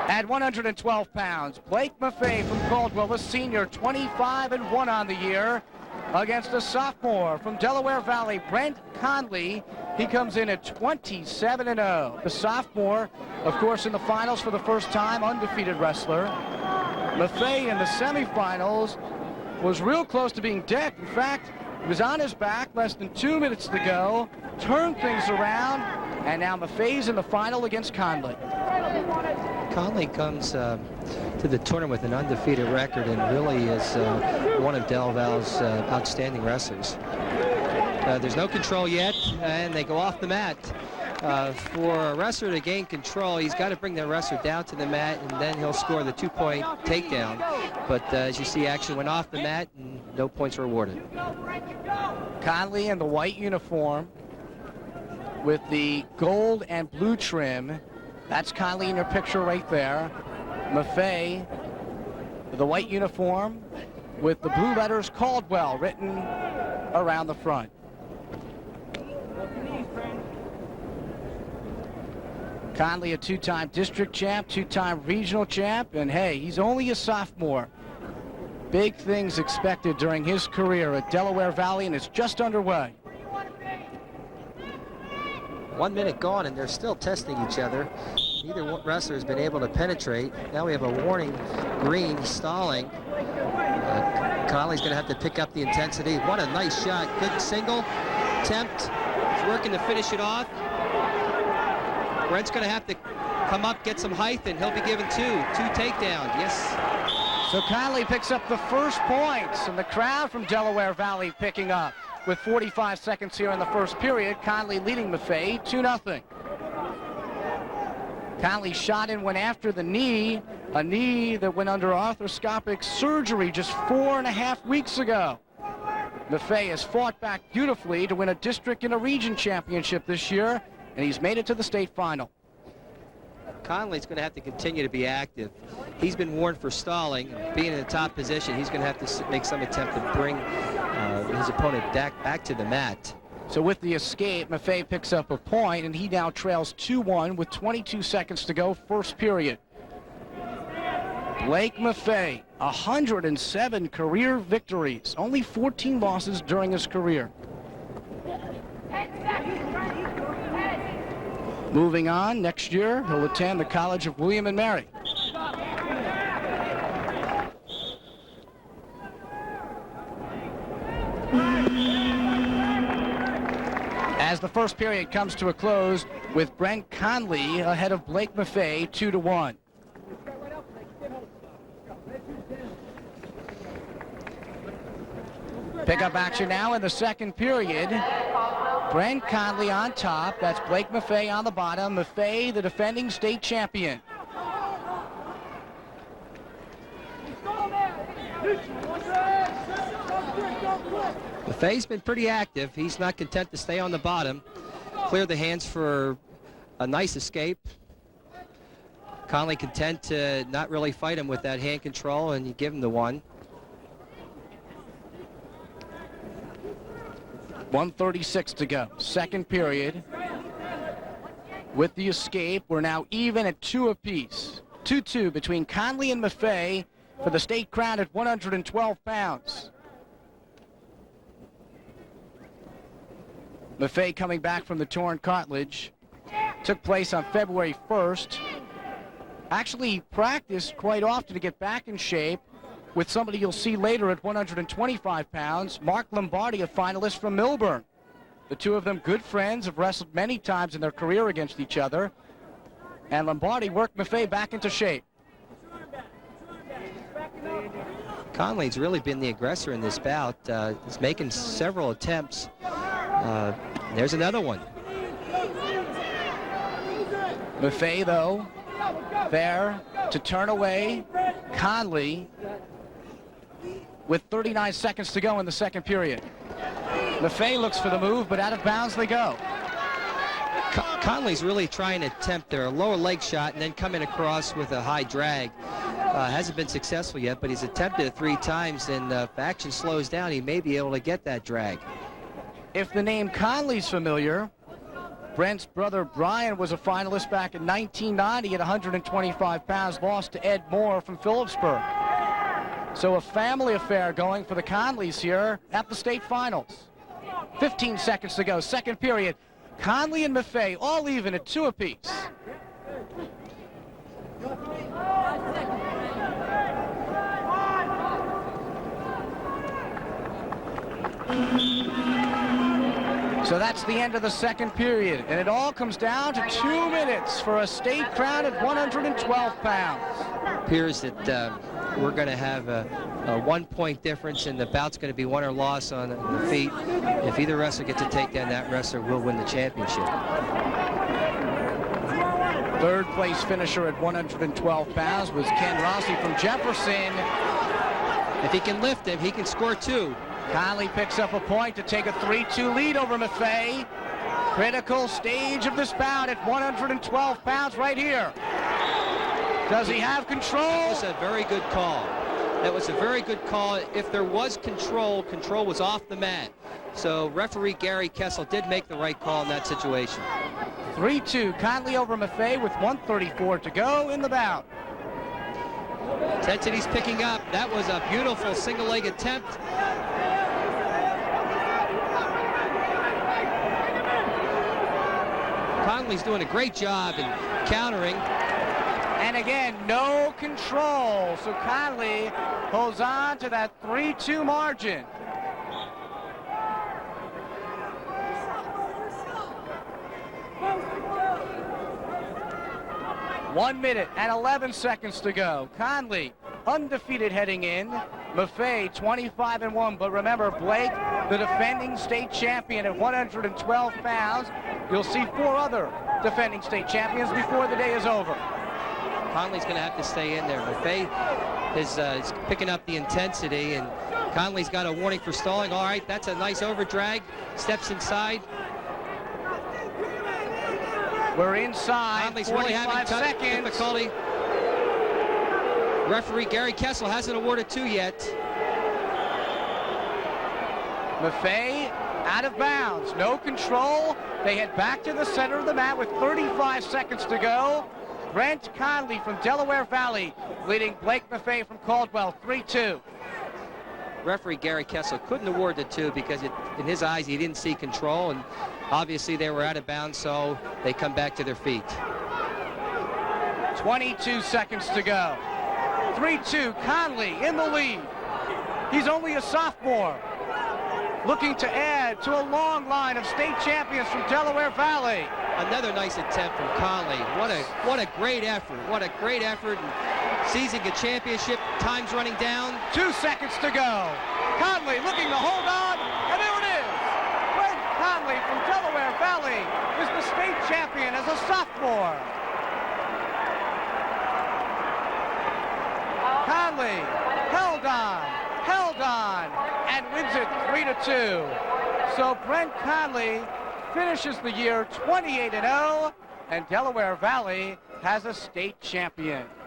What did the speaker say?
At 112 pounds, Blake Maffei from Caldwell, the senior, 25-1 on the year, against a sophomore from Delaware Valley, Brent Conley. He comes in at 27-0. The sophomore, of course, in the finals for the first time, undefeated wrestler. Maffei in the semifinals was real close to being decked. In fact, he was on his back, less than 2 minutes to go, turned things around, and now Maffei's in the final against Conley. Conley comes to the tournament with an undefeated record and really is one of Del Val's outstanding wrestlers. There's no control yet, and they go off the mat. For a wrestler to gain control, he's got to bring the wrestler down to the mat, and then he'll score the 2-point takedown. But as you see, action went off the mat, and no points were awarded. Conley in the white uniform with the gold and blue trim. That's Conley in your picture right there. Maffei, the white uniform with the blue letters Caldwell written around the front. Conley, a two-time district champ, two-time regional champ, and hey, he's only a sophomore. Big things expected during his career at Delaware Valley, and it's just underway. 1 minute gone, and they're still testing each other. Neither wrestler has been able to penetrate. Now we have a warning green, stalling. Conley's going to have to pick up the intensity. What a nice shot. Good single attempt. He's working to finish it off. Brent's going to have to come up, get some height, and he'll be given two takedowns. Yes. So Conley picks up the first points, and the crowd from Delaware Valley picking up. With 45 seconds here in the first period, Conley leading Maffei 2-0. Conley shot and went after the knee, a knee that went under arthroscopic surgery just 4.5 weeks ago. Maffei has fought back beautifully to win a district and a region championship this year, and he's made it to the state final. Conley's going to have to continue to be active. He's been warned for stalling. Being in the top position, he's going to have to make some attempt to bring his opponent back to the mat. So with the escape, Maffei picks up a point, and he now trails 2-1 with 22 seconds to go, first period. Blake Maffei, 107 career victories, only 14 losses during his career. Moving on, next year, he'll attend the College of William and Mary. As the first period comes to a close with Brent Conley ahead of Blake Maffei 2-1. Pickup action now in the second period. Brent Conley on top. That's Blake Maffei on the bottom. Maffei, the defending state champion. Maffei's been pretty active. He's not content to stay on the bottom. Cleared the hands for a nice escape. Conley content to not really fight him with that hand control, and you give him the one. 1:36 to go. Second period. With the escape, we're now even at 2 apiece. 2-2 between Conley and Maffei for the state crown at 112 pounds. Maffei coming back from the torn cartilage. Took place on February 1st. Actually practiced quite often to get back in shape with somebody you'll see later at 125 pounds, Mark Lombardi, a finalist from Milburn. The two of them good friends, have wrestled many times in their career against each other. And Lombardi worked Maffei back into shape. Conley's really been the aggressor in this bout. He's making several attempts. There's another one. Maffei, though, there to turn away Conley with 39 seconds to go in the second period. Maffei looks for the move, but out of bounds they go. Conley's really trying to attempt their lower leg shot and then come in across with a high drag. Hasn't been successful yet, but he's attempted it 3 times, and if action slows down, he may be able to get that drag. If the name Conley's familiar, Brent's brother Brian was a finalist back in 1990 at 125 pounds, lost to Ed Moore from Phillipsburg. So a family affair going for the Conleys here at the state finals. 15 seconds to go, second period. Conley and Maffei all even at 2 apiece. So that's the end of the second period, and it all comes down to 2 minutes for a state crown at 112 pounds. Appears that we're going to have a 1-point difference, and the bout's going to be won or lost on the feet. If either wrestler gets a takedown, that wrestler will win the championship. Third place finisher at 112 pounds was Ken Rossi from Jefferson. If he can lift him, he can score 2. Conley picks up a point to take a 3-2 lead over Maffei. Critical stage of this bout at 112 pounds right here. Does he have control? That was a very good call. That was a very good call. If there was control, control was off the mat. So referee Gary Kessel did make the right call in that situation. 3-2, Conley over Maffei with 1:34 to go in the bout. Intensity's picking up. That was a beautiful single leg attempt. Conley's doing a great job in countering. And again, no control. So Conley holds on to that 3-2 margin. One minute and 11 seconds to go. Conley undefeated heading in. Maffei 25-1. But remember, Blake, the defending state champion at 112 pounds. You'll see 4 other defending state champions before the day is over. Conley's going to have to stay in there. Maffei is picking up the intensity, and Conley's got a warning for stalling. All right, that's a nice overdrag. Steps inside. We're inside. Conley's really having seconds. Difficulty. Referee Gary Kessel hasn't awarded 2 yet. Maffei out of bounds. No control. They head back to the center of the mat with 35 seconds to go. Brent Conley from Delaware Valley leading Blake Maffei from Caldwell 3-2. Referee Gary Kessel couldn't award the 2 because in his eyes he didn't see control, and obviously they were out of bounds, so they come back to their feet. 22 seconds to go. 3-2, Conley in the lead. He's only a sophomore, looking to add to a long line of state champions from Delaware Valley. Another nice attempt from Conley. What a great effort. What a great effort. And seizing a championship. Time's running down. 2 seconds to go. Conley looking to hold on, and there it is. Brent Conley from Delaware Valley is the state champion as a sophomore. Conley held on, and wins it 3-2. So Brent Conley finishes the year 28-0, and Delaware Valley has a state champion.